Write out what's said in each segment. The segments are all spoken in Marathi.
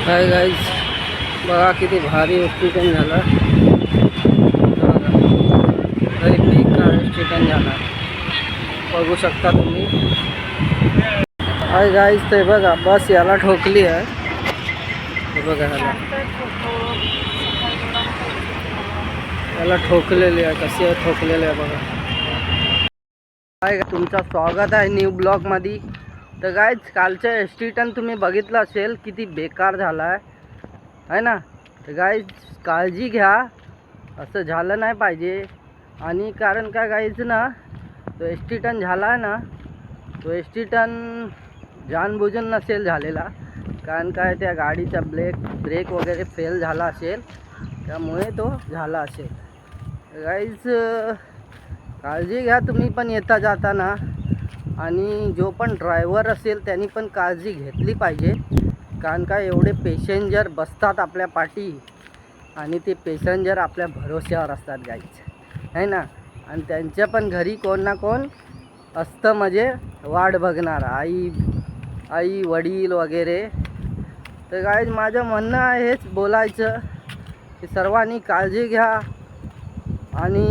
हाय गाईज, बघा किती भारी एक्सिडेंट झाला. लई बेकार एक्सिडेंट झाला, बघू शकता तुम्ही. हाय गाईज, ते बघा बस याला ठोकली आहे. हे बघा याला ठोकलेली आहे. कशी आहे ठोकलेली आहे बघा. हाय, तुमचं स्वागत आहे न्यू ब्लॉगमध्ये. तर गाईज, कालचं एक्सिडेंट तुम्ही बघितलं असेल, किती बेकार झाला आहे ना. तर गाईज, काळजी घ्या, असं झालं नाही पाहिजे. आणि कारण काय गाईज ना, तो एक्सिडेंट झाला आहे ना, तो एक्सिडेंट जानबुजून नसेल झालेला. कारण काय त्या गाडीचा ब्रेक वगैरे फेल झाला असेल, त्यामुळे तो झाला असेल. गाईज, काळजी घ्या तुम्ही पण येता जाताना. आणि जो पण ड्रायव्हर असेल त्यांनी पण काळजी घेतली पाहिजे. कारण काय एवढे पॅसेंजर बसतात आपल्या पाठी, आणि ते पॅसेंजर आपल्या भरोश्यावर असतात गाईज, है ना. आणि त्यांच्या पण घरी कोण ना कोण असतं, म्हणजे वाट बघणार, आई वडील वगैरे. तर गाईज, माझं म्हणणं आहे हेच बोलायचं की सर्वांनी काळजी घ्या. आणि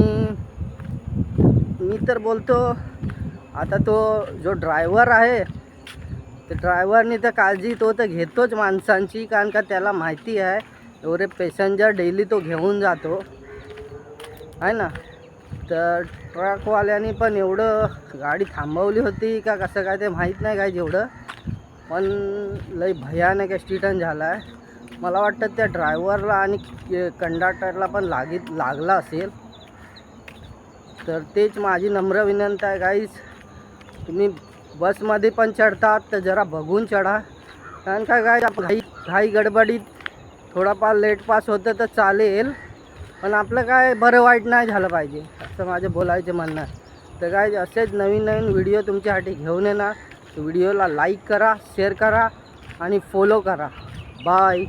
मी तर बोलतो, आता तो जो ड्रायव्हर आहे, ते ड्रायव्हरनी तर काळजी तो तर घेतोच माणसांची. कारण का त्याला माहिती आहे एवढे पॅसेंजर डेली तो घेऊन जातो, आहे ना. तर ट्रकवाल्यानी पण एवढं गाडी थांबवली होती का कसं काय ते माहीत नाही काय जेवढं. पण लई भयानक ॲक्सिडेंट झाला आहे. मला वाटतं त्या ड्रायव्हरला आणि कंडक्टरला पण लागला असेल. तर तेच माझी नम्र विनंती आहे गाईज, तुम्ही बसमध्ये पण चढतात तर जरा बघून चढा. कारण काय गाईज, घाई गडबडीत थोडाफार लेट पास होतं तर चालेल, पण आपलं काय बरं वाईट नाही झालं पाहिजे, असं माझं बोलायचं म्हणणं आहे. तर गाईज, असेच नवीन व्हिडिओ तुमच्यासाठी घेऊन येणार. व्हिडिओला लाईक करा, शेअर करा आणि फॉलो करा. बाय.